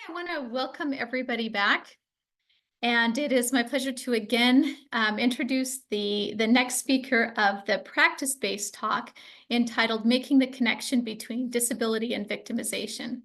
I want to welcome everybody back. And it is my pleasure to again introduce the next speaker of the practice-based talk entitled Making the Connection Between Disability and Victimization.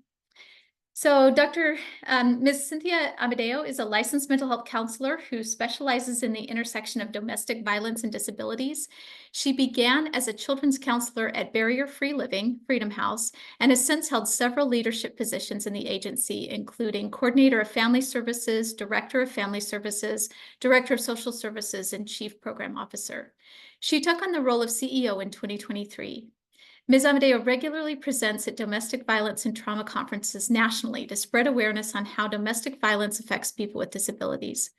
So Ms. Cynthia Amodeo is a licensed mental health counselor who specializes in the intersection of domestic violence and disabilities. She began as a children's counselor at Barrier-Free Living, Freedom House, and has since held several leadership positions in the agency, including coordinator of family services, director of family services, director of social services, and chief program officer. She took on the role of CEO in 2023. Ms. Amodeo regularly presents at domestic violence and trauma conferences nationally to spread awareness on how domestic violence affects people with disabilities.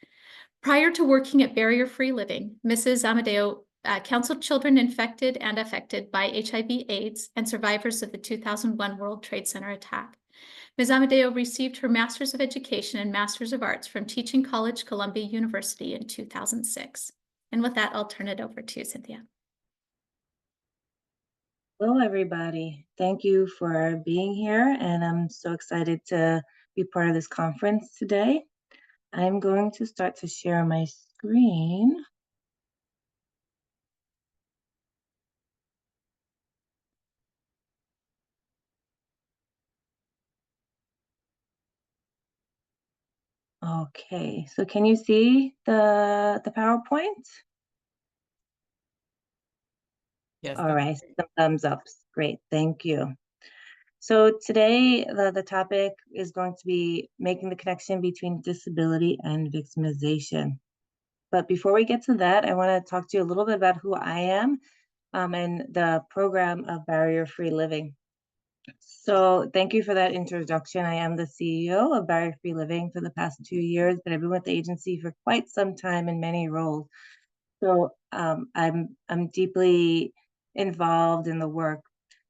Prior to working at Barrier-Free Living, Mrs. Amodeo counseled children infected and affected by HIV/AIDS and survivors of the 2001 World Trade Center attack. Ms. Amodeo received her Master's of Education and Master's of Arts from Teaching College, Columbia University in 2006. And with that, I'll turn it over to Cynthia. Hello, everybody. Thank you for being here, and I'm so excited to be part of this conference today. I'm going to start to share my screen. Okay, so can you see the PowerPoint? Yes. All right, some thumbs up. Great, thank you. So today, the topic is going to be making the connection between disability and victimization. But before we get to that, I want to talk to you a little bit about who I am and the program of Barrier-Free Living. So thank you for that introduction. I am the CEO of Barrier-Free Living for the past 2 years, but I've been with the agency for quite some time in many roles. So I'm deeply involved in the work.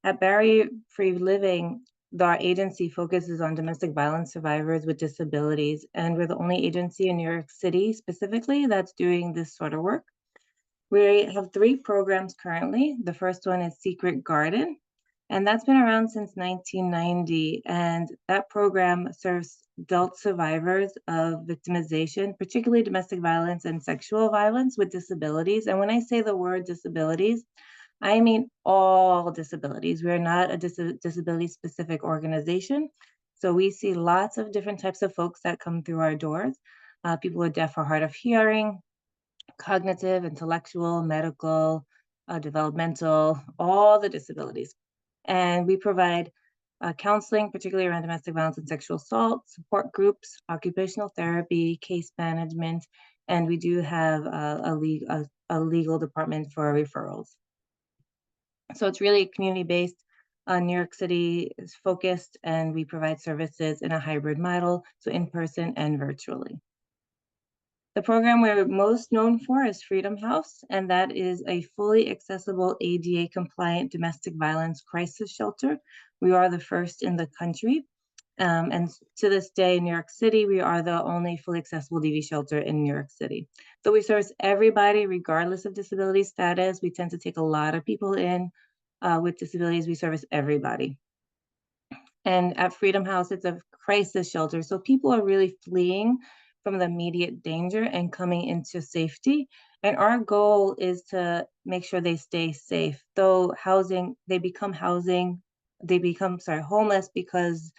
At Barrier-Free Living, our agency focuses on domestic violence survivors with disabilities, and we're the only agency in New York City specifically that's doing this sort of work. We have 3 programs currently. The first one is Secret Garden, and that's been around since 1990. And that program serves adult survivors of victimization, particularly domestic violence and sexual violence with disabilities. And when I say the word disabilities, I mean all disabilities. We're not a disability-specific organization. So we see lots of different types of folks that come through our doors. People who are deaf or hard of hearing, cognitive, intellectual, medical, developmental, all the disabilities. And we provide counseling, particularly around domestic violence and sexual assault, support groups, occupational therapy, case management, and we do have a legal department for referrals. So it's really community-based. New York City is focused, and we provide services in a hybrid model, so in person and virtually. The program we're most known for is Freedom House, and that is a fully accessible ADA-compliant domestic violence crisis shelter. We are the first in the country, and to this day in New York City, we are the only fully accessible DV shelter in New York City. So we service everybody regardless of disability status. We tend to take a lot of people in with disabilities. We service everybody. And at Freedom House, it's a crisis shelter, so people are really fleeing from the immediate danger and coming into safety. And our goal is to make sure they stay safe. Though they become homeless because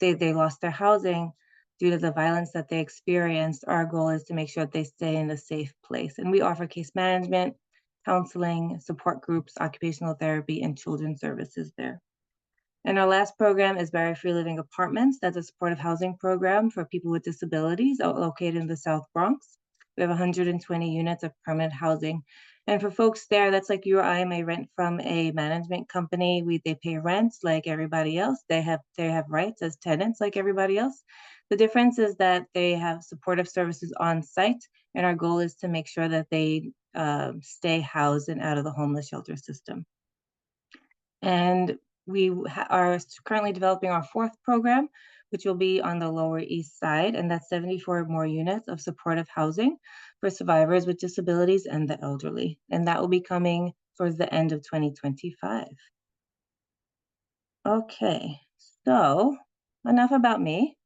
they lost their housing due to the violence that they experienced. Our goal is to make sure that they stay in a safe place. And we offer case management, counseling, support groups, occupational therapy, and children's services there. And our last program is Barrier-Free Living Apartments. That's a supportive housing program for people with disabilities located in the South Bronx. We have 120 units of permanent housing. And for folks there, that's like you or I may rent from a management company. They pay rents like everybody else. They have rights as tenants like everybody else. The difference is that they have supportive services on site, and our goal is to make sure that they stay housed and out of the homeless shelter system. And we are currently developing our 4th program, which will be on the Lower East Side, and that's 74 more units of supportive housing for survivors with disabilities and the elderly. And that will be coming towards the end of 2025. Okay, so enough about me.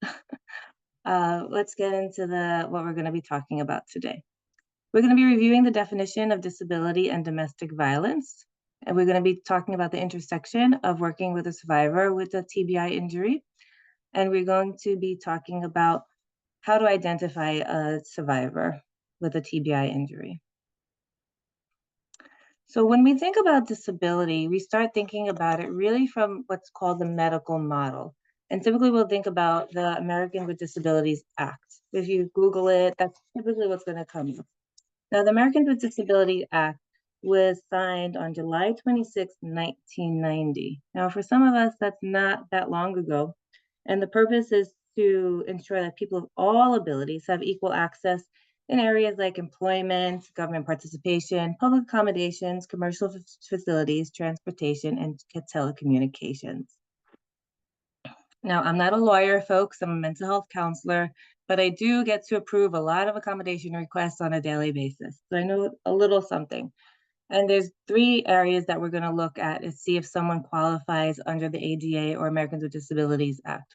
Let's get into what we're going to be talking about today. We're going to be reviewing the definition of disability and domestic violence. And we're going to be talking about the intersection of working with a survivor with a TBI injury. And we're going to be talking about how to identify a survivor with a TBI injury. So when we think about disability, we start thinking about it really from what's called the medical model. And typically we'll think about the Americans with Disabilities Act. If you Google it, that's typically what's going to come up. Now, the Americans with Disabilities Act was signed on July 26, 1990. Now, for some of us, that's not that long ago. And the purpose is to ensure that people of all abilities have equal access in areas like employment, government participation, public accommodations, commercial facilities, transportation, and telecommunications. Now, I'm not a lawyer, folks. I'm a mental health counselor, but I do get to approve a lot of accommodation requests on a daily basis. So I know a little something. And there's 3 areas that we're going to look at to see if someone qualifies under the ADA or Americans with Disabilities Act.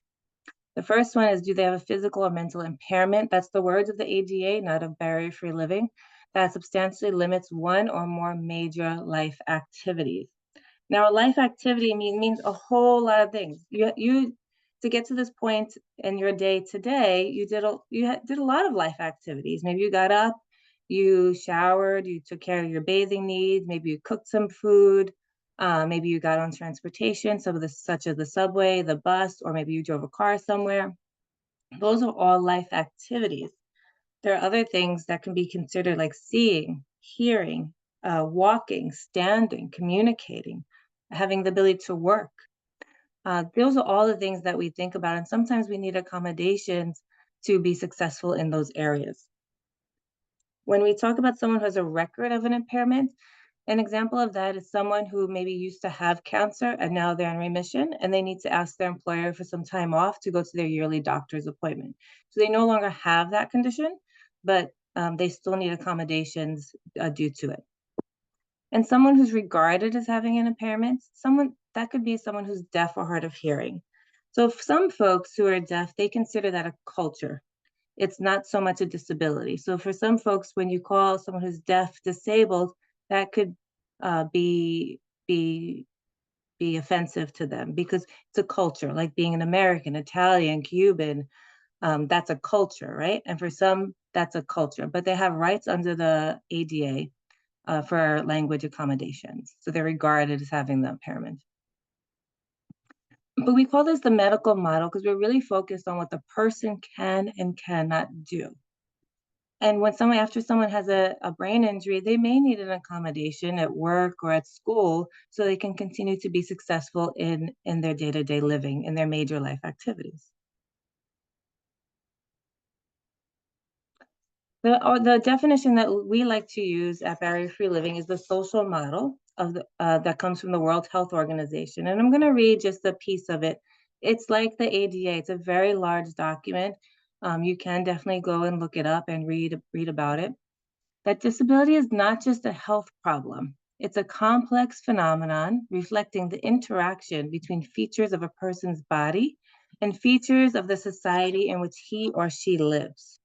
The first one is, do they have a physical or mental impairment? That's the words of the ADA, not of barrier-free living, that substantially limits one or more major life activities. Now, a life activity means a whole lot of things. You to get to this point in your day today, you did a lot of life activities. Maybe you got up, you showered, you took care of your bathing needs, maybe you cooked some food, maybe you got on transportation, such as the subway, the bus, or maybe you drove a car somewhere. Those are all life activities. There are other things that can be considered like seeing, hearing, walking, standing, communicating, having the ability to work. Those are all the things that we think about, and sometimes we need accommodations to be successful in those areas. When we talk about someone who has a record of an impairment, an example of that is someone who maybe used to have cancer and now they're in remission and they need to ask their employer for some time off to go to their yearly doctor's appointment. So they no longer have that condition, but they still need accommodations due to it. And someone who's regarded as having an impairment, that could be someone who's deaf or hard of hearing. So some folks who are deaf, they consider that a culture. It's not so much a disability. So for some folks, when you call someone who's deaf disabled, that could be offensive to them because it's a culture, like being an American, Italian, Cuban. That's a culture, right? And for some, that's a culture, but they have rights under the ADA for language accommodations. So they're regarded as having the impairment. But we call this the medical model because we're really focused on what the person can and cannot do. And after someone has a brain injury, they may need an accommodation at work or at school so they can continue to be successful in their day-to-day living, in their major life activities. The definition that we like to use at Barrier Free Living is the social model of that comes from the World Health Organization. And I'm going to read just a piece of it. It's like the ADA. It's a very large document. You can definitely go and look it up and read about it. That disability is not just a health problem. It's a complex phenomenon reflecting the interaction between features of a person's body and features of the society in which he or she lives.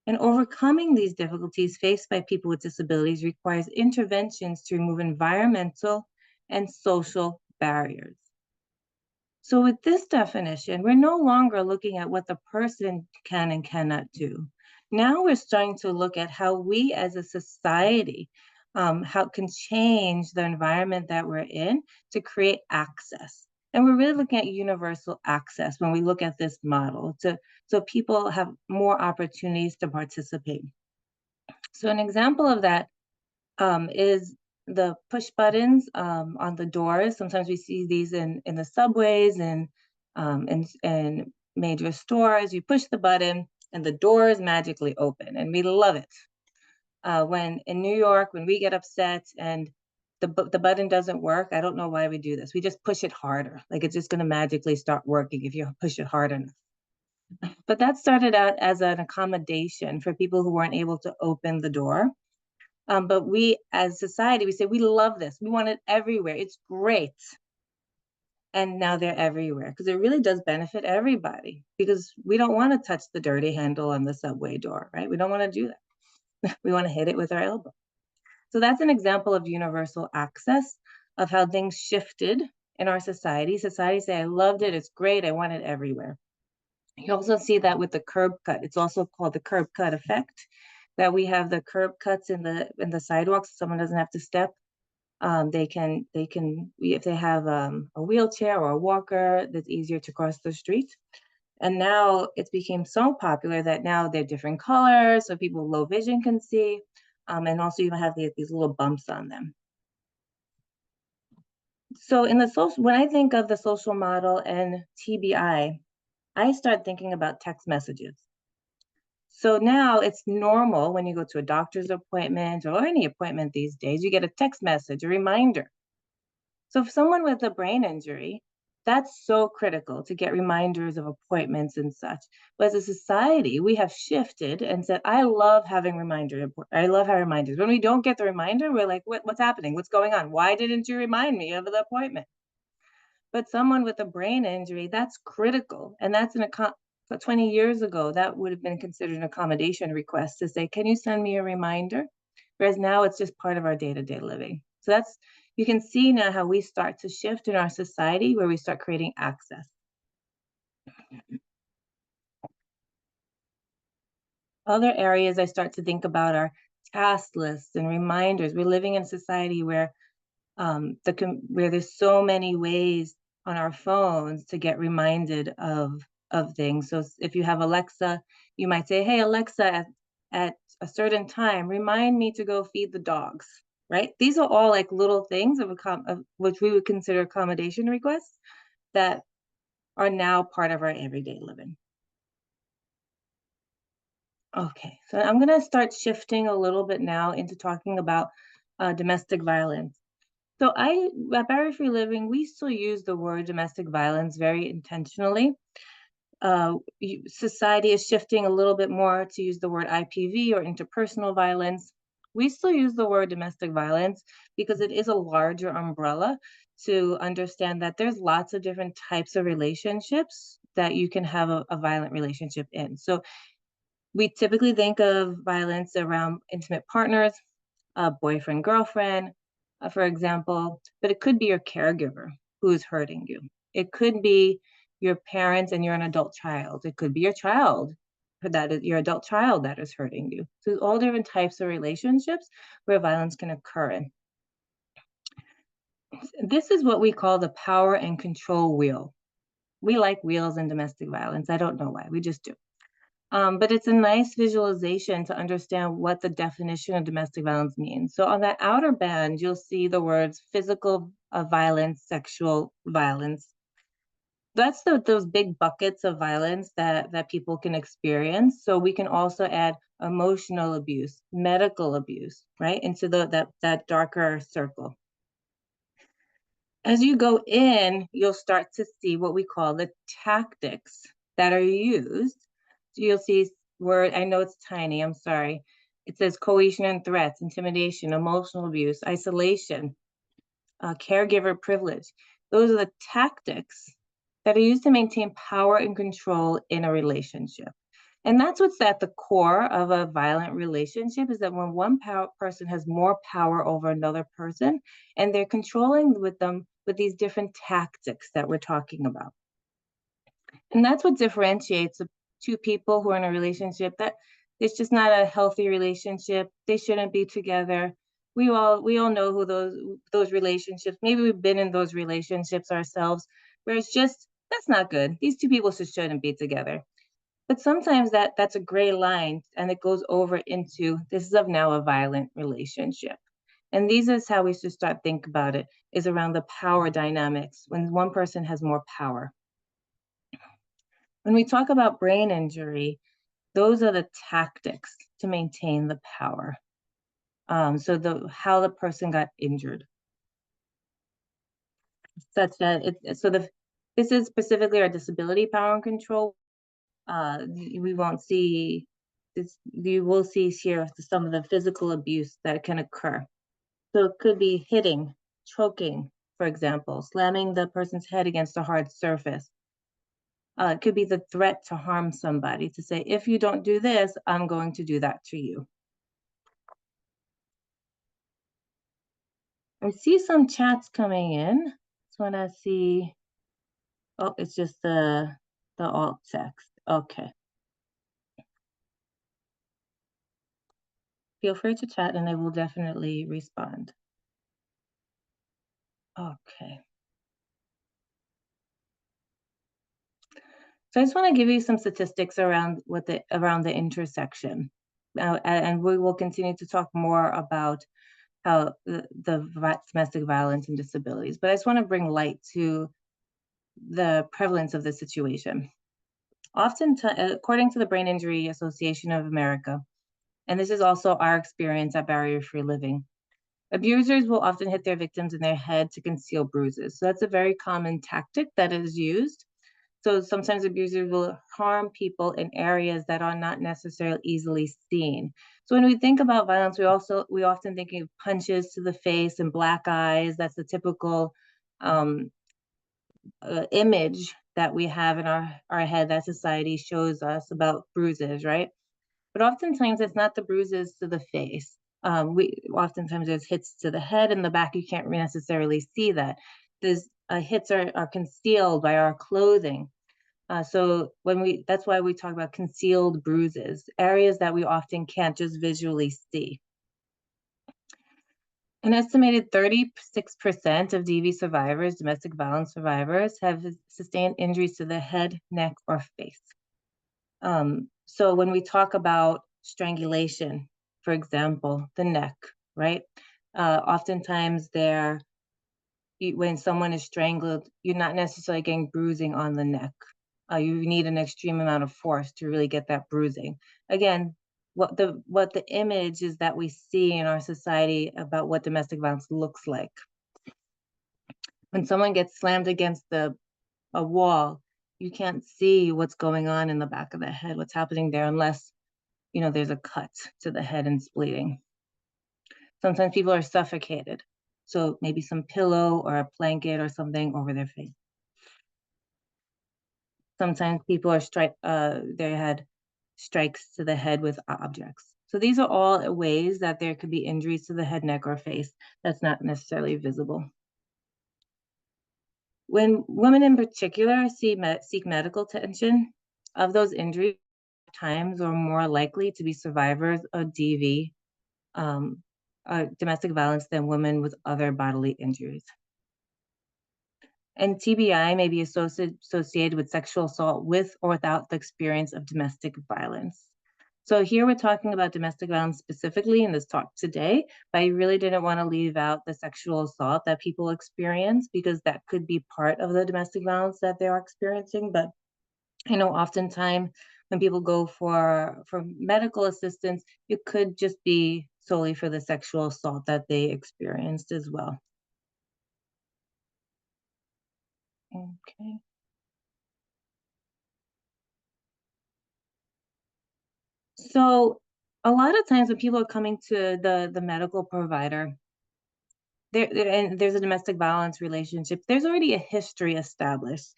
And overcoming these difficulties faced by people with disabilities requires interventions to remove environmental and social barriers. So with this definition, we're no longer looking at what the person can and cannot do. Now we're starting to look at how we as a society how can change the environment that we're in to create access. And we're really looking at universal access when we look at this model so people have more opportunities to participate. So an example of that is the push buttons on the doors. Sometimes we see these in the subways and major stores. You push the button and the doors magically open, and we love it. When in New York, when we get upset and the button doesn't work, I don't know why we do this. We just push it harder. Like it's just going to magically start working if you push it hard enough. But that started out as an accommodation for people who weren't able to open the door. But we, as society, we say, we love this. We want it everywhere. It's great. and now they're everywhere, because it really does benefit everybody, because we don't want to touch the dirty handle on the subway door, right? We don't want to do that. We want to hit it with our elbow. So that's an example of universal access, of how things shifted in our society. Society say, I loved it, it's great, I want it everywhere. You also see that with the curb cut. It's also called the curb cut effect, that we have the curb cuts in the sidewalks, so someone doesn't have to step. They can, if they have a wheelchair or a walker, that's easier to cross the street. And now it's became so popular that now they're different colors, so people with low vision can see. And also you have these little bumps on them. So in the social, when I think of the social model and TBI, I start thinking about text messages. So now it's normal when you go to a doctor's appointment or any appointment these days, you get a text message, a reminder. So for someone with a brain injury, that's so critical to get reminders of appointments and such. But as a society, we have shifted and said, I love having reminders. I love having reminders. When we don't get the reminder, we're like, what's happening? What's going on? Why didn't you remind me of the appointment? But someone with a brain injury, that's critical. And that's 20 years ago, that would have been considered an accommodation request to say, can you send me a reminder? Whereas now it's just part of our day-to-day living. So that's, you can see now how we start to shift in our society, where we start creating access. Other areas I start to think about are task lists and reminders. We're living in a society where where there's so many ways on our phones to get reminded of things. So if you have Alexa, you might say, hey, Alexa, at a certain time, remind me to go feed the dogs, right? These are all like little things of which we would consider accommodation requests that are now part of our everyday living. Okay, so I'm going to start shifting a little bit now into talking about domestic violence. So at Barrier Free Living, we still use the word domestic violence very intentionally. Society is shifting a little bit more to use the word IPV or interpersonal violence. We still use the word domestic violence because it is a larger umbrella to understand that there's lots of different types of relationships that you can have a violent relationship in. So we typically think of violence around intimate partners, boyfriend, girlfriend, for example, but it could be your caregiver who is hurting you. It could be your parents and you're an adult child. It could be your child, your adult child that is hurting you. So there's all different types of relationships where violence can occur in. This is what we call the power and control wheel. We like wheels in domestic violence. I don't know why, we just do. But it's a nice visualization to understand what the definition of domestic violence means. So on that outer band, you'll see the words physical violence, sexual violence. That's those big buckets of violence that people can experience. So we can also add emotional abuse, medical abuse, right, into that darker circle. As you go in, you'll start to see what we call the tactics that are used. So you'll see word, I know it's tiny, I'm sorry. It says coercion and threats, intimidation, emotional abuse, isolation, caregiver privilege. Those are the tactics that are used to maintain power and control in a relationship. And that's what's at the core of a violent relationship, is that when one person has more power over another person, and they're controlling with them with these different tactics that we're talking about. And that's what differentiates two people who are in a relationship that it's just not a healthy relationship. They shouldn't be together. We all know who those relationships, maybe we've been in those relationships ourselves, where it's just, that's not good. These two people just shouldn't be together. But sometimes that's a gray line, and it goes over into, this is now a violent relationship. And these is how we should start think about it, is around the power dynamics, when one person has more power. When we talk about brain injury, those are the tactics to maintain the power. So how the person got injured. Such that this is specifically our disability power and control. We won't see this, you will see here some of the physical abuse that can occur. So it could be hitting, choking, for example, slamming the person's head against a hard surface. It could be the threat to harm somebody, to say, if you don't do this, I'm going to do that to you. I see some chats coming in. Just want to see. Oh, it's just the alt text. Okay. Feel free to chat and I will definitely respond. Okay. So I just want to give you some statistics around the intersection. And we will continue to talk more about how the domestic violence and disabilities. But I just want to bring light to the prevalence of the situation. Often, according to the Brain Injury Association of America, and this is also our experience at Barrier Free Living, abusers will often hit their victims in their head to conceal bruises. So that's a very common tactic that is used. So sometimes abusers will harm people in areas that are not necessarily easily seen. So when we think about violence, we often think of punches to the face and black eyes. That's the typical image that we have in our head that society shows us about bruises, right? But oftentimes it's not the bruises to the face. Oftentimes there's hits to the head and the back. You can't necessarily see that. There's hits are concealed by our clothing. So that's why we talk about concealed bruises, areas that we often can't just visually see. An estimated 36% of DV survivors, domestic violence survivors, have sustained injuries to the head, neck, or face. So when we talk about strangulation, for example, the neck, right? Oftentimes when someone is strangled, you're not necessarily getting bruising on the neck. You need an extreme amount of force to really get that bruising. Again, what the image is that we see in our society about what domestic violence looks like. When someone gets slammed against a wall, you can't see what's going on in the back of the head, what's happening there, unless there's a cut to the head and it's bleeding. Sometimes people are suffocated, so maybe some pillow or a blanket or something over their face. Sometimes people they had strikes to the head with objects. So these are all ways that there could be injuries to the head, neck, or face that's not necessarily visible. When women in particular seek medical attention, of those injuries, times are more likely to be survivors of DV, domestic violence, than women with other bodily injuries. And TBI may be associated with sexual assault with or without the experience of domestic violence. So here we're talking about domestic violence specifically in this talk today, but I really didn't want to leave out the sexual assault that people experience, because that could be part of the domestic violence that they're experiencing. But I know oftentimes when people go for medical assistance, it could just be solely for the sexual assault that they experienced as well. Okay. So a lot of times when people are coming to the medical provider, and there's a domestic violence relationship, there's already a history established.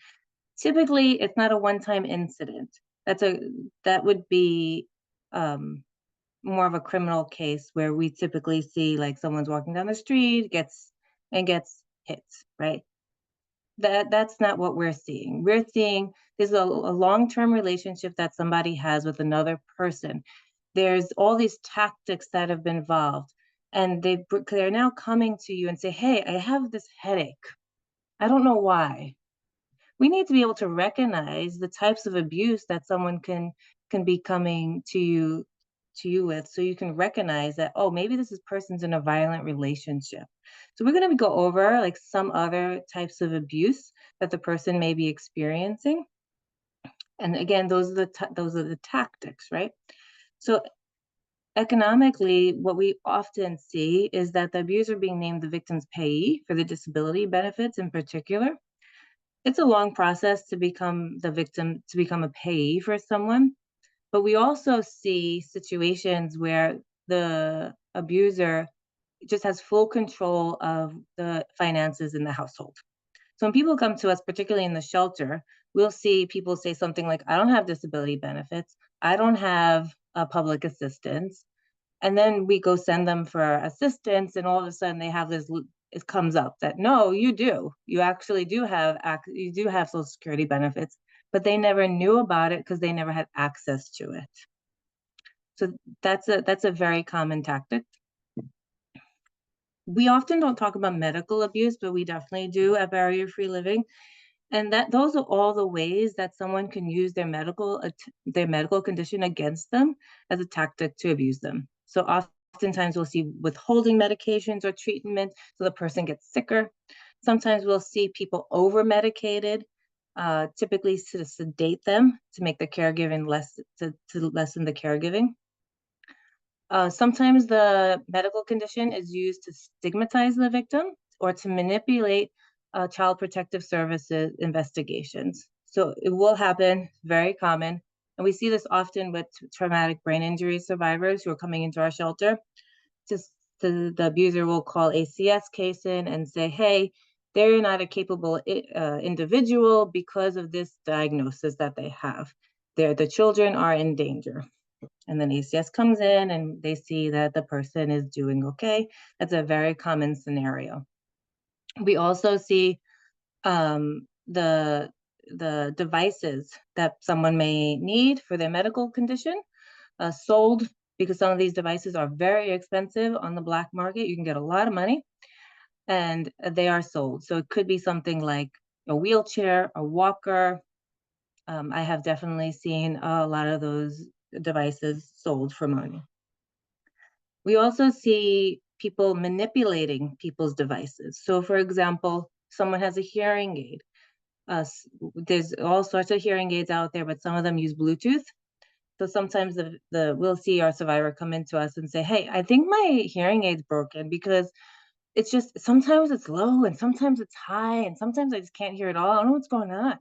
Typically, it's not a one-time incident. That would be more of a criminal case, where we typically see like someone's walking down the street, gets hit, right? That's not what we're seeing. We're seeing there's a long-term relationship that somebody has with another person. There's all these tactics that have been involved, and they're now coming to you and say, hey, I have this headache. I don't know why. We need to be able to recognize the types of abuse that someone can be coming to you with, so you can recognize that, oh, maybe this person's in a violent relationship. So we're going to go over like some other types of abuse that the person may be experiencing. And again, those are the tactics, right? So economically, what we often see is that the abuser being named the victim's payee for the disability benefits in particular. It's a long process to become the victim, to become a payee for someone. But we also see situations where the abuser just has full control of the finances in the household. So when people come to us, particularly in the shelter, we'll see people say something like, I don't have disability benefits. I don't have public assistance. And then we go send them for assistance, and all of a sudden they have this, it comes up that no, you do. You actually do have, you do have Social Security benefits, but they never knew about it because they never had access to it. So that's a very common tactic. We often don't talk about medical abuse, but we definitely do at Barrier Free Living. And that those are all the ways that someone can use their medical condition against them as a tactic to abuse them. So oftentimes we'll see withholding medications or treatment so the person gets sicker. Sometimes we'll see people over medicated, typically to sedate them to make the caregiving less, to lessen the caregiving. Sometimes the medical condition is used to stigmatize the victim or to manipulate Child Protective Services investigations. So it will happen, very common. And we see this often with traumatic brain injury survivors who are coming into our shelter. Just the abuser will call ACS case in and say, hey, they're not a capable individual because of this diagnosis that they have. The children are in danger. And then ACS comes in and they see that the person is doing okay. That's a very common scenario. We also see the devices that someone may need for their medical condition sold, because some of these devices are very expensive on the black market. You can get a lot of money and they are sold. So it could be something like a wheelchair, a walker. I have definitely seen a lot of those devices sold for money. We also see people manipulating people's devices. So for example, someone has a hearing aid. There's all sorts of hearing aids out there, but some of them use Bluetooth. So sometimes we'll see our survivor come into us and say, hey, I think my hearing aid's broken because it's just, sometimes it's low and sometimes it's high and sometimes I just can't hear it all. I don't know what's going on.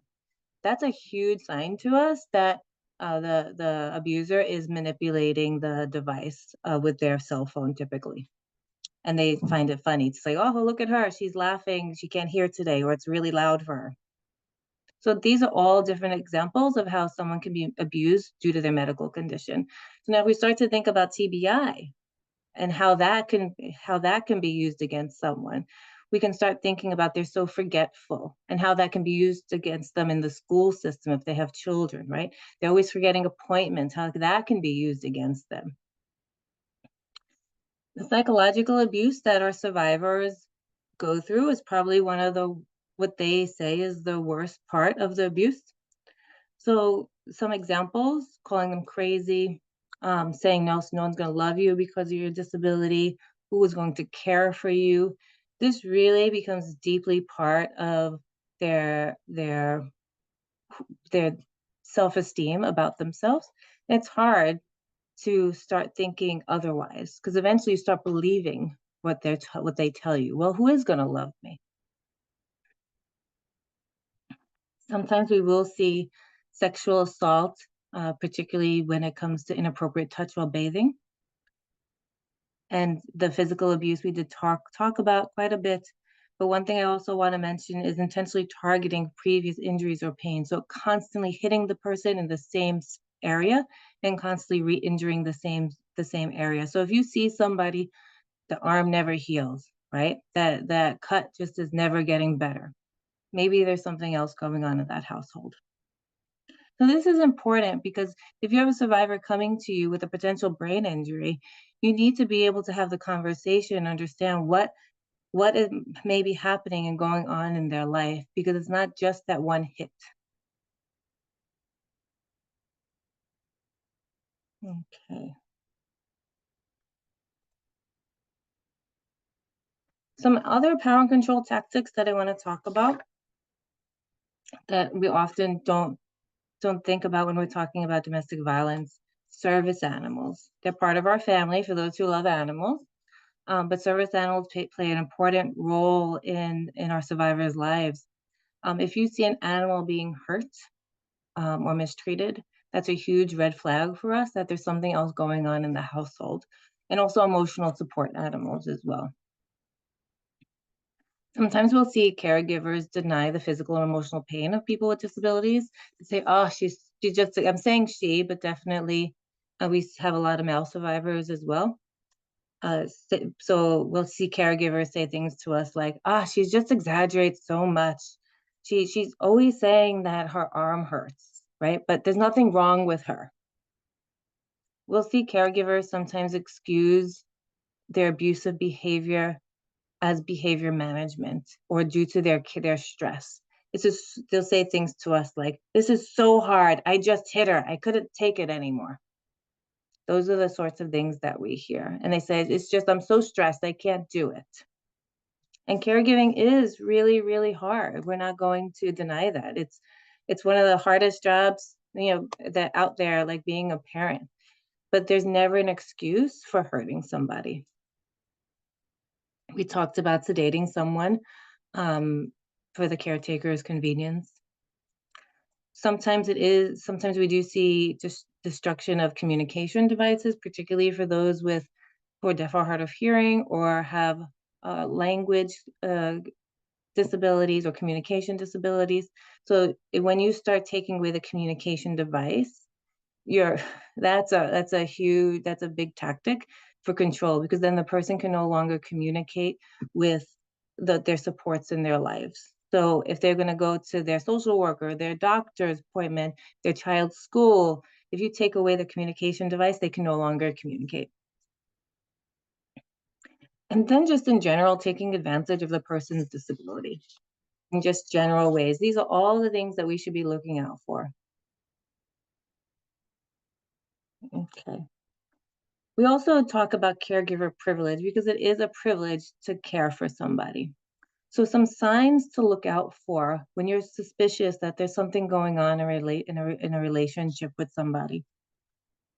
That's a huge sign to us that the abuser is manipulating the device with their cell phone typically. And they find it funny to say, oh, look at her, she's laughing, she can't hear today, or it's really loud for her. So these are all different examples of how someone can be abused due to their medical condition. So now we start to think about TBI and how that can be used against someone. We can start thinking about they're so forgetful and how that can be used against them in the school system if they have children, right? They're always forgetting appointments, how that can be used against them. The psychological abuse that our survivors go through is probably one of what they say is the worst part of the abuse. So some examples: calling them crazy, saying no one's going to love you because of your disability, who is going to care for you. This really becomes deeply part of their self-esteem about themselves. It's hard to start thinking otherwise because eventually you start believing what they tell you. Well, who is going to love me? Sometimes we will see sexual assault, particularly when it comes to inappropriate touch while bathing. And the physical abuse we did talk about quite a bit. But one thing I also want to mention is intentionally targeting previous injuries or pain. So constantly hitting the person in the same area and constantly re-injuring the same area. So if you see somebody, the arm never heals, right? That cut just is never getting better. Maybe there's something else going on in that household. So this is important because if you have a survivor coming to you with a potential brain injury, you need to be able to have the conversation and understand what is may be happening and going on in their life, because it's not just that one hit. Okay. Some other power and control tactics that I want to talk about that we often don't think about when we're talking about domestic violence: service animals. They're part of our family for those who love animals. But service animals play an important role in our survivors' lives. If you see an animal being hurt or mistreated, that's a huge red flag for us that there's something else going on in the household. and also emotional support animals as well. Sometimes we'll see caregivers deny the physical and emotional pain of people with disabilities. They say, oh, she just, I'm saying she, but definitely we have a lot of male survivors as well. So we'll see caregivers say things to us like, she just exaggerates so much. She's always saying that her arm hurts, right? But there's nothing wrong with her. We'll see caregivers sometimes excuse their abusive behavior as behavior management or due to their stress. It's just, they'll say things to us like, this is so hard. I just hit her. I couldn't take it anymore. Those are the sorts of things that we hear. And they say, it's just, I'm so stressed, I can't do it. And caregiving is really, really hard. We're not going to deny that. It's one of the hardest jobs, that out there, like being a parent. But there's never an excuse for hurting somebody. We talked about sedating someone for the caretaker's convenience. Sometimes we do see just destruction of communication devices, particularly for those who are deaf or hard of hearing or have language disabilities or communication disabilities. So when you start taking away the communication device, that's a big tactic for control, because then the person can no longer communicate with their supports in their lives. So if they're going to go to their social worker, their doctor's appointment, their child's school, if you take away the communication device, they can no longer communicate. And then just in general, taking advantage of the person's disability in just general ways. These are all the things that we should be looking out for. Okay. We also talk about caregiver privilege because it is a privilege to care for somebody. So some signs to look out for when you're suspicious that there's something going on in a relationship with somebody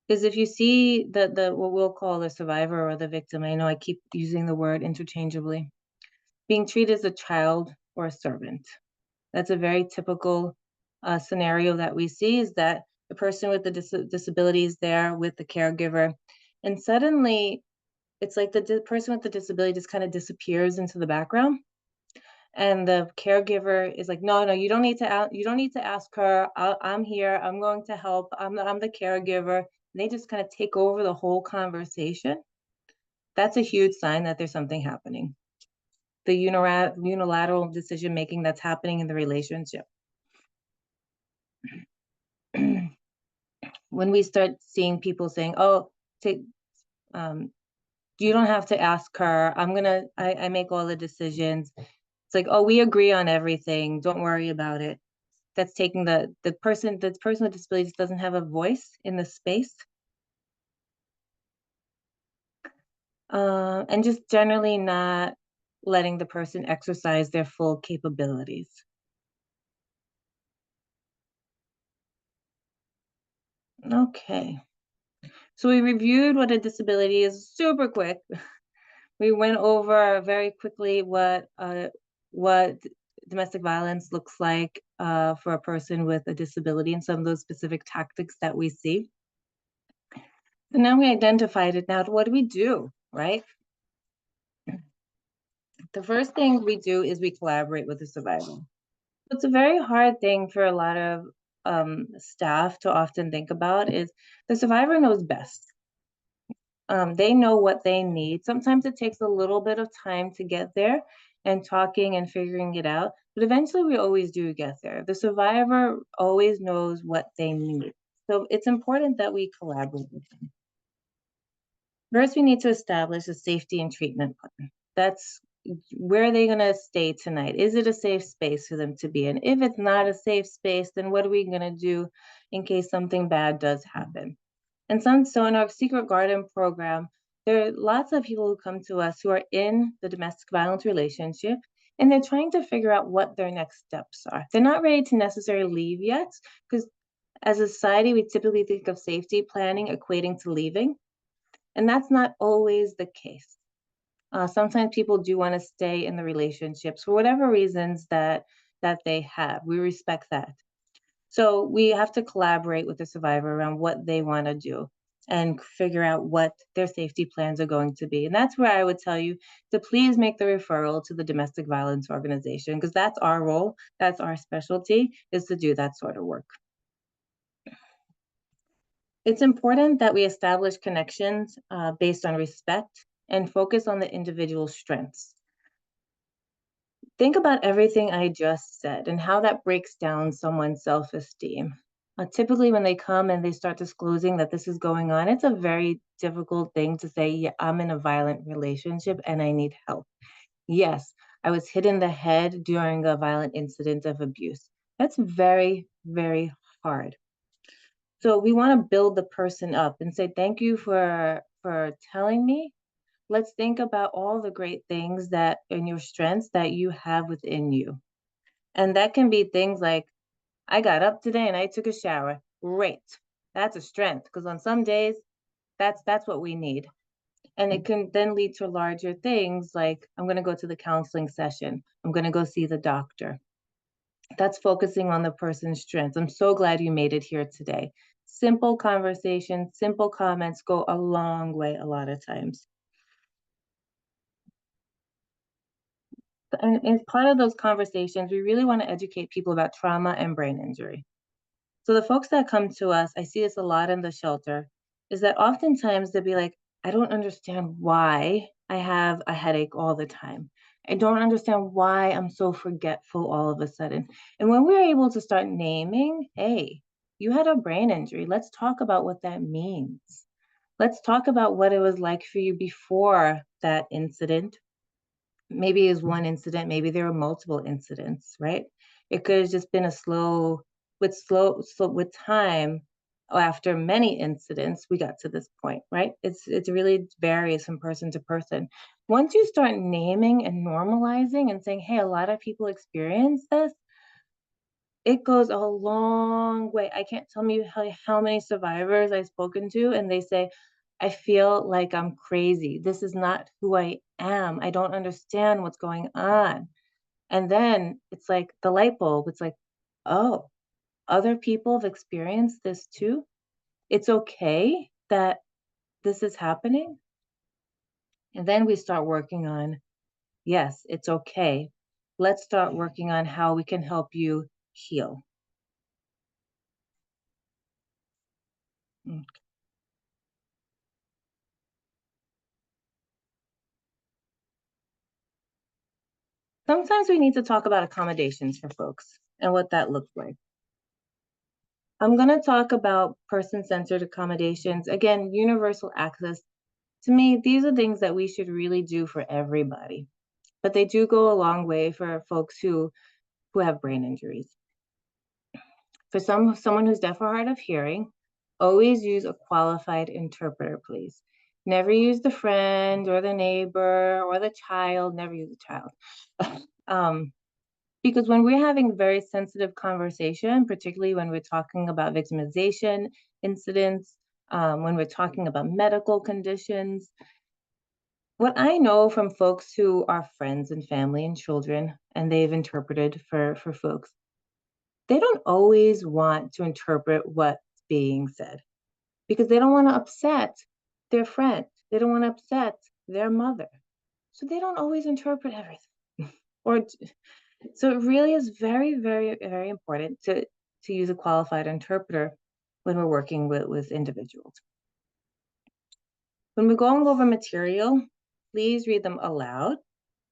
is if you see the what we'll call the survivor or the victim. I know I keep using the word interchangeably. Being treated as a child or a servant. That's a very typical scenario that we see, is that the person with the disability is there with the caregiver, and suddenly it's like the person with the disability just kind of disappears into the background, and the caregiver is like, no, you don't need to ask her. I'm here. I'm going to help. I'm the caregiver. And they just kind of take over the whole conversation. That's a huge sign that there's something happening. The unilateral decision making that's happening in the relationship. When we start seeing people saying, you don't have to ask her. I make all the decisions. It's like, oh, we agree on everything. Don't worry about it. That's taking the person with disabilities doesn't have a voice in the space. And just generally not letting the person exercise their full capabilities. Okay. So we reviewed what a disability is super quick. We went over very quickly what domestic violence looks like for a person with a disability and some of those specific tactics that we see. So now we identified it. Now, what do we do, right? The first thing we do is we collaborate with the survivor. It's a very hard thing for a lot of staff to often think about is the survivor knows best. They know what they need. Sometimes it takes a little bit of time to get there and talking and figuring it out, but eventually we always do get there. The survivor always knows what they need. So it's important that we collaborate with them. First, we need to establish a safety and treatment plan. That's where are they going to stay tonight? Is it a safe space for them to be in? If it's not a safe space, then what are we going to do in case something bad does happen? And so in our Secret Garden program, there are lots of people who come to us who are in the domestic violence relationship, and they're trying to figure out what their next steps are. They're not ready to necessarily leave yet, because as a society, we typically think of safety planning equating to leaving, and that's not always the case. Sometimes people do want to stay in the relationships for whatever reasons that they have. We respect that. So we have to collaborate with the survivor around what they want to do. and figure out what their safety plans are going to be. And that's where I would tell you to please make the referral to the domestic violence organization, because that's our role, that's our specialty, is to do that sort of work. It's important that we establish connections based on respect and focus on the individual's strengths. Think about everything I just said and how that breaks down someone's self-esteem. Typically, when they come and they start disclosing that this is going on, it's a very difficult thing to say, yeah, I'm in a violent relationship and I need help. Yes, I was hit in the head during a violent incident of abuse. That's very, very hard. So we want to build the person up and say, thank you for telling me. Let's think about all the great things that and your strengths that you have within you. And that can be things like, I got up today and I took a shower. Great. That's a strength, because on some days that's what we need. And it can then lead to larger things like, I'm going to go to the counseling session. I'm going to go see the doctor. That's focusing on the person's strengths. I'm so glad you made it here today. Simple conversations, simple comments go a long way a lot of times. And as part of those conversations, we really want to educate people about trauma and brain injury. So the folks that come to us, I see this a lot in the shelter, is that oftentimes they'll be like, I don't understand why I have a headache all the time. I don't understand why I'm so forgetful all of a sudden. And when we're able to start naming, hey, you had a brain injury, let's talk about what that means. Let's talk about what it was like for you before that incident. Maybe it was one incident, maybe there were multiple incidents, right? It could have just been a slow with time, after many incidents, we got to this point, right? It really varies from person to person. Once you start naming and normalizing and saying, hey, a lot of people experience this, it goes a long way. I can't tell you how many survivors I've spoken to, and they say, I feel like I'm crazy. This is not who I am. I don't understand what's going on. And then it's like the light bulb. It's like, oh, other people have experienced this too. It's okay that this is happening. And then we start working on, yes, it's okay. Let's start working on how we can help you heal. Mm. Sometimes we need to talk about accommodations for folks and what that looks like. I'm going to talk about person-centered accommodations. Again, universal access. To me, these are things that we should really do for everybody, but they do go a long way for folks who have brain injuries. For someone who's deaf or hard of hearing, always use a qualified interpreter, please. Never use the friend or the neighbor or the child. Never use a child. Because when we're having very sensitive conversation, particularly when we're talking about victimization incidents, when we're talking about medical conditions, what I know from folks who are friends and family and children, and they've interpreted for folks, they don't always want to interpret what's being said because they don't want to upset their friend. They don't want to upset their mother. So they don't always interpret everything. So it really is very, very, very important to use a qualified interpreter when we're working with individuals. When we're going over material, please read them aloud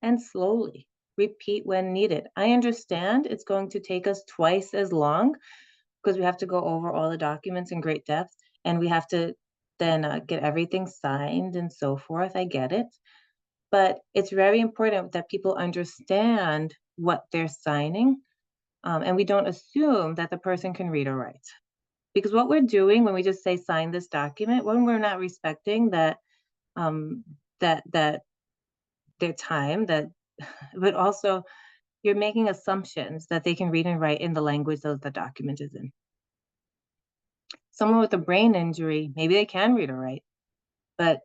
and slowly. Repeat when needed. I understand it's going to take us twice as long because we have to go over all the documents in great depth and we have to then get everything signed and so forth. I get it. But it's very important that people understand what they're signing, and we don't assume that the person can read or write. Because what we're doing when we just say sign this document, when we're not respecting that their time, but also you're making assumptions that they can read and write in the language that the document is in. Someone with a brain injury, maybe they can read or write, but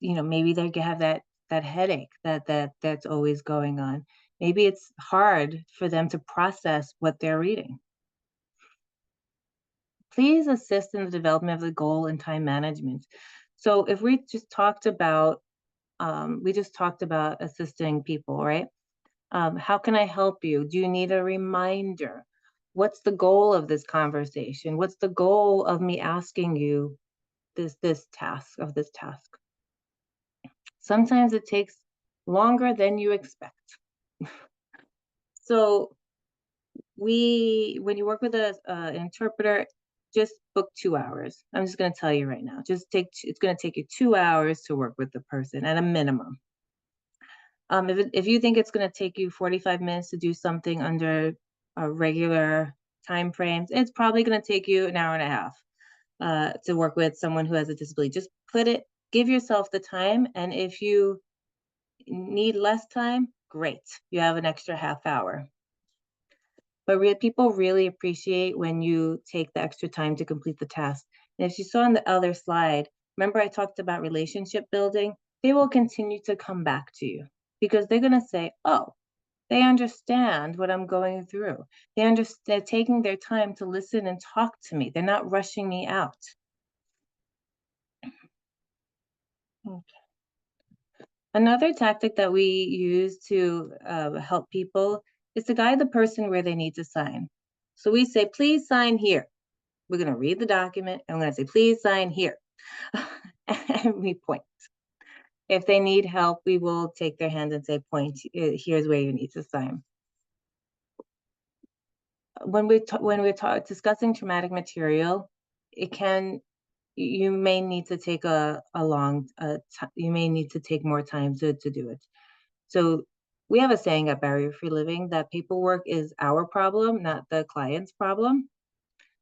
maybe they have that headache that's always going on. Maybe it's hard for them to process what they're reading. Please assist in the development of the goal and time management. So if we just talked about assisting people, right? How can I help you? Do you need a reminder? What's the goal of this conversation? What's the goal of me asking you this task? Sometimes it takes longer than you expect. So when you work with an interpreter, just book 2 hours. I'm just going to tell you right now. It's going to take you 2 hours to work with the person at a minimum. If you think it's going to take you 45 minutes to do something under a regular time frames, it's probably going to take you an hour and a half to work with someone who has a disability. Just give yourself the time, and if you need less time, great. You have an extra half hour. But people really appreciate when you take the extra time to complete the task. And if you saw on the other slide, remember I talked about relationship building? They will continue to come back to you because they're going to say, oh, they understand what I'm going through. They're taking their time to listen and talk to me. They're not rushing me out. Okay. Another tactic that we use to help people is to guide the person where they need to sign. So we say, please sign here. We're going to read the document and I'm going to say, please sign here. And we point. If they need help, we will take their hand and say, point, here's where you need to sign. When we're discussing traumatic material, you may need to take you may need to take more time to do it. So we have a saying at Barrier Free Living that paperwork is our problem, not the client's problem.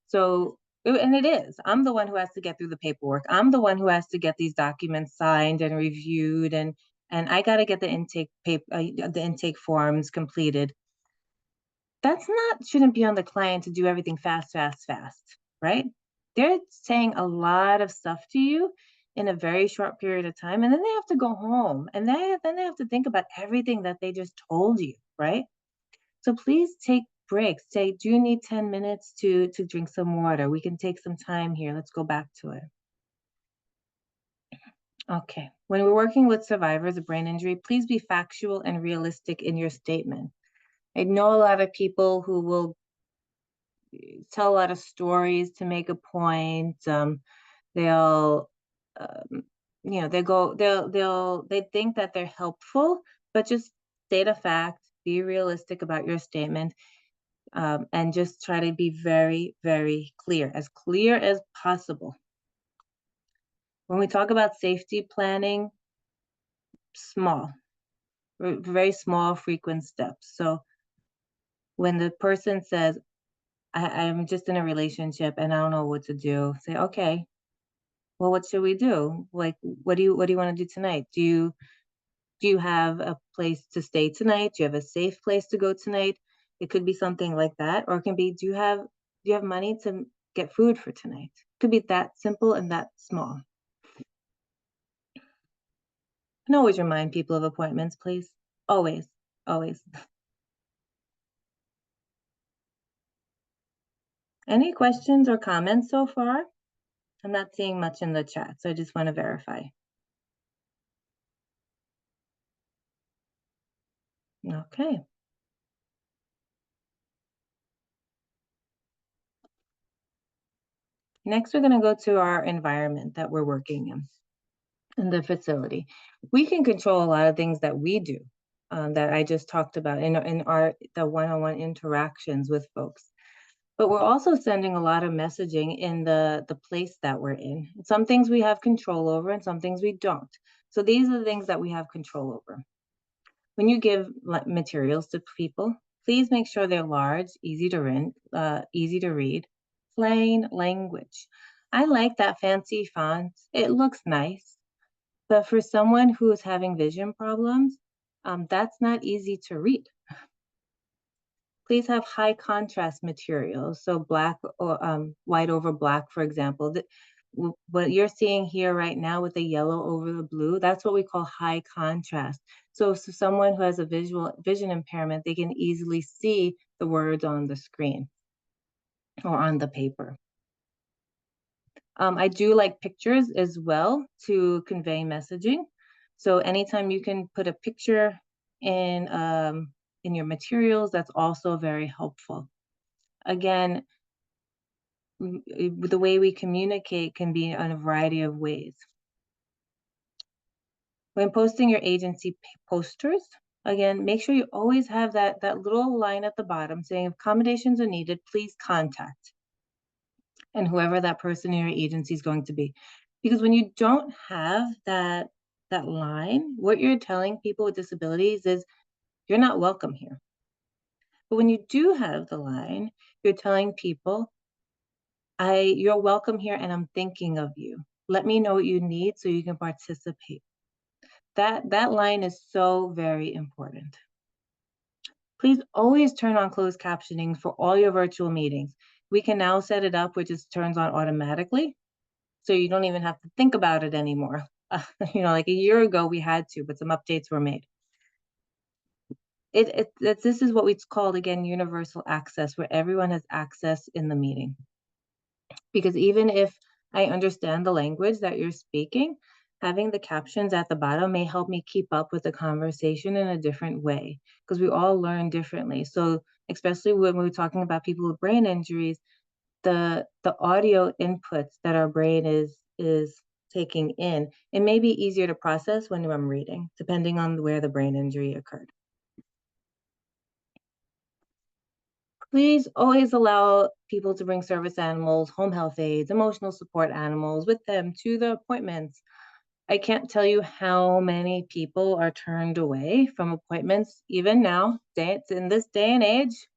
So, and it is. I'm the one who has to get through the paperwork. I'm the one who has to get these documents signed and reviewed, and I got to get the intake forms completed. Shouldn't be on the client to do everything fast, right? They're saying a lot of stuff to you in a very short period of time, and then they have to go home, and then they have to think about everything that they just told you, right? So please take breaks. Say, do you need 10 minutes to drink some water? We can take some time here. Let's go back to it. Okay. When we're working with survivors of brain injury, please be factual and realistic in your statement. I know a lot of people who will tell a lot of stories to make a point. They'll, they think that they're helpful, but just state a fact, be realistic about your statement, and just try to be very, very clear as possible. When we talk about safety planning, very small, frequent steps. So when the person says, I'm just in a relationship and I don't know what to do, say, okay, well, what should we do? Like, what do you want to do tonight? Do you have a place to stay tonight? Do you have a safe place to go tonight? It could be something like that, or it can be, do you have money to get food for tonight? It could be that simple and that small. And always remind people of appointments, please. Always, always. Any questions or comments so far? I'm not seeing much in the chat, so I just want to verify. Okay. Next, we're going to go to our environment that we're working in the facility. We can control a lot of things that we do that I just talked about in the one-on-one interactions with folks. But we're also sending a lot of messaging in the place that we're in. Some things we have control over and some things we don't. So these are the things that we have control over. When you give materials to people, please make sure they're large, easy to read, plain language. I like that fancy font. It looks nice. But for someone who is having vision problems, that's not easy to read. Please have high contrast materials. So black or white over black, for example. What you're seeing here right now with the yellow over the blue, that's what we call high contrast. So someone who has a vision impairment, they can easily see the words on the screen or on the paper. I do like pictures as well to convey messaging. So anytime you can put a picture in your materials, that's also very helpful. Again, the way we communicate can be in a variety of ways. When posting your agency posters, again, make sure you always have that little line at the bottom saying, if accommodations are needed, please contact, and whoever that person in your agency is going to be. Because when you don't have that line, what you're telling people with disabilities is you're not welcome here. But when you do have the line, you're telling people, you're welcome here and I'm thinking of you. Let me know what you need so you can participate. That line is so very important. Please always turn on closed captioning for all your virtual meetings. We can now set it up, which just turns on automatically. So you don't even have to think about it anymore. Like a year ago we had to, but some updates were made. This is what we called, again, universal access, where everyone has access in the meeting. Because even if I understand the language that you're speaking, having the captions at the bottom may help me keep up with the conversation in a different way, because we all learn differently. So especially when we're talking about people with brain injuries, the audio inputs that our brain is taking in, it may be easier to process when I'm reading, depending on where the brain injury occurred. Please always allow people to bring service animals, home health aides, emotional support animals with them to the appointments. I can't tell you how many people are turned away from appointments, even now, in this day and age,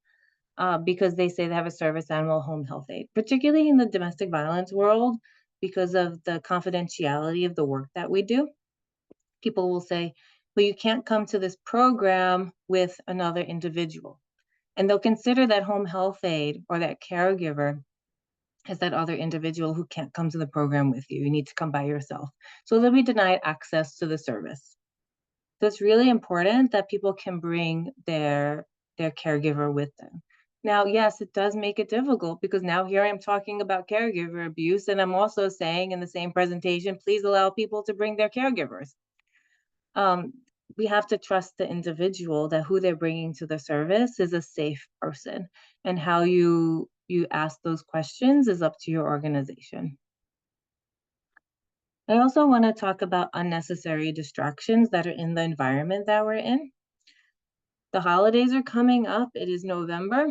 because they say they have a service animal, home health aide, particularly in the domestic violence world, because of the confidentiality of the work that we do. People will say, well, you can't come to this program with another individual. And they'll consider that home health aide or that caregiver as that other individual who can't come to the program with you. You need to come by yourself. So they'll be denied access to the service. So it's really important that people can bring their caregiver with them. Now, yes, it does make it difficult, because now here I am talking about caregiver abuse, and I'm also saying in the same presentation, please allow people to bring their caregivers. We have to trust the individual that who they're bringing to the service is a safe person, and how you ask those questions is up to your organization. I also want to talk about unnecessary distractions that are in the environment that we're in. The holidays are coming up. It is November,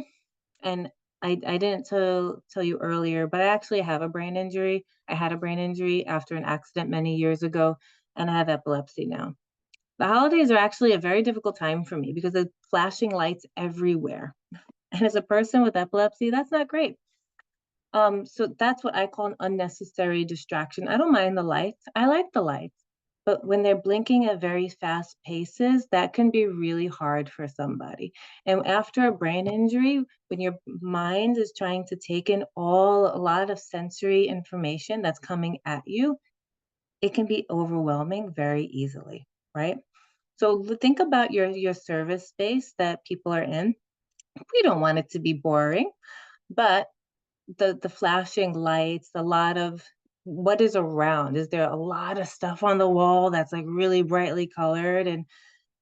and I didn't tell you earlier, but I actually have a brain injury. I had a brain injury after an accident many years ago, and I have epilepsy now. The holidays are actually a very difficult time for me because there's flashing lights everywhere. And as a person with epilepsy, that's not great. So that's what I call an unnecessary distraction. I don't mind the lights. I like the lights. But when they're blinking at very fast paces, that can be really hard for somebody. And after a brain injury, when your mind is trying to take in a lot of sensory information that's coming at you, it can be overwhelming very easily, right? So think about your service space that people are in. We don't want it to be boring, but the flashing lights, a lot of what is around. Is there a lot of stuff on the wall that's like really brightly colored and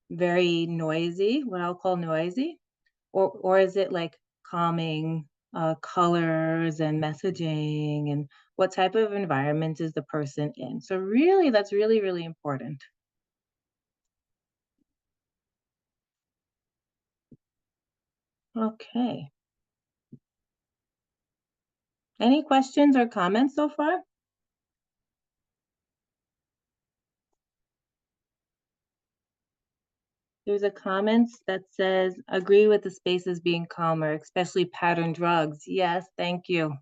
very noisy, what I'll call noisy? Or is it like calming colors and messaging, and what type of environment is the person in? So really, that's really, really important. Okay. Any questions or comments so far? There's a comment that says, agree with the spaces being calmer, especially pattern drugs. Yes, thank you.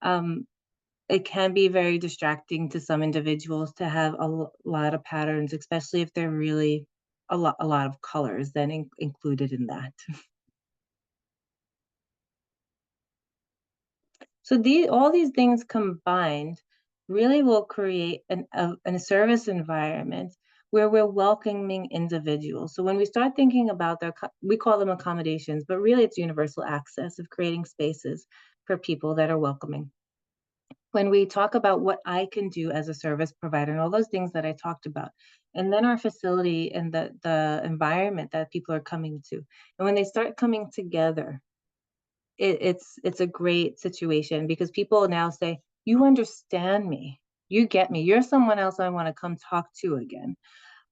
It can be very distracting to some individuals to have a lot of patterns, especially if they're really a lot of colors then included in that. So all these things combined really will create a service environment where we're welcoming individuals. So when we start thinking about we call them accommodations, but really it's universal access of creating spaces for people that are welcoming. when we talk about what I can do as a service provider and all those things that I talked about, and then our facility and the environment that people are coming to, and when they start coming together, it's a great situation because people now say, you understand me, you get me, you're someone else I want to come talk to again.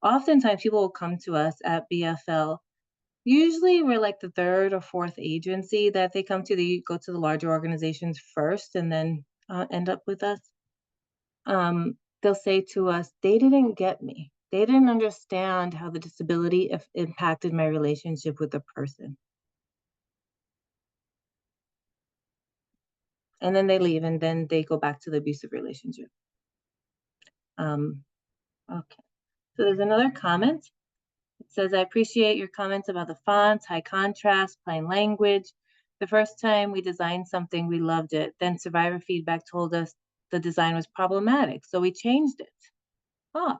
Oftentimes people will come to us at BFL. Usually we're like the third or fourth agency that they come to. They go to the larger organizations first and then end up with us. They'll say to us, they didn't get me. They didn't understand how the disability impacted my relationship with the person. And then they leave and then they go back to the abusive relationship. Okay, so there's another comment. It says, I appreciate your comments about the fonts, high contrast, plain language. The first time we designed something, we loved it. Then survivor feedback told us the design was problematic, so we changed it. Oh.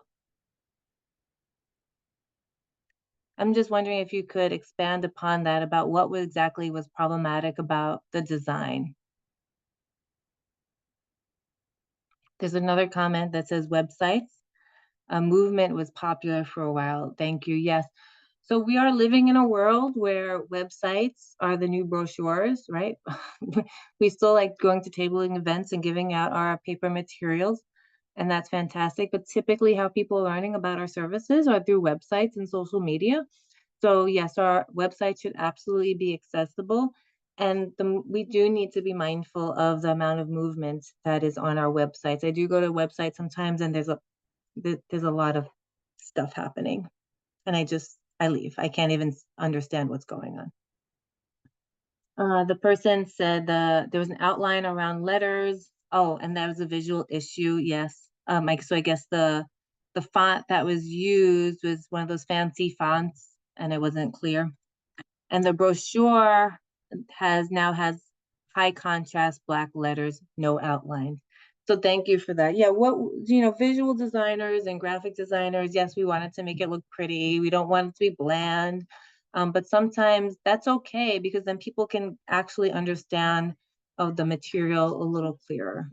I'm just wondering if you could expand upon that, about what exactly was problematic about the design. There's another comment that says websites. A movement was popular for a while. Thank you. Yes. So we are living in a world where websites are the new brochures, right? We still like going to tabling events and giving out our paper materials, and that's fantastic. But typically how people are learning about our services are through websites and social media. So yes, our website should absolutely be accessible. And we do need to be mindful of the amount of movement that is on our websites. I do go to websites sometimes and there's a lot of stuff happening. And I leave. I can't even understand what's going on. The person said there was an outline around letters. Oh, and that was a visual issue. Yes. So I guess the font that was used was one of those fancy fonts, and it wasn't clear. And the brochure now has high contrast black letters, no outline. So thank you for that. Yeah, visual designers and graphic designers, yes, we wanted to make it look pretty. We don't want it to be bland. But sometimes that's okay because then people can actually understand the material a little clearer.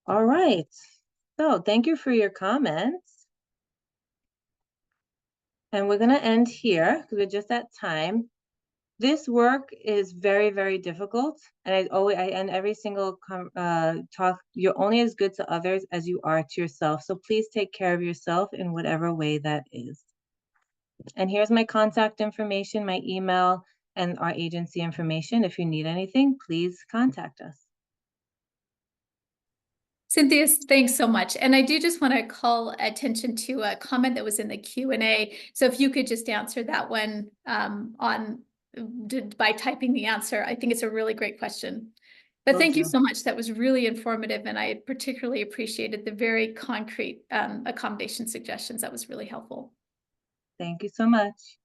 All right. So thank you for your comments. And we're going to end here because we're just at time. This work is very, very difficult. And I end every single talk, you're only as good to others as you are to yourself. So please take care of yourself in whatever way that is. And here's my contact information, my email, and our agency information. If you need anything, please contact us. Cynthia, thanks so much. And I do just want to call attention to a comment that was in the Q&A. So if you could just answer that one by typing the answer, I think it's a really great question. But thank you so much. That was really informative. And I particularly appreciated the very concrete accommodation suggestions. That was really helpful. Thank you so much.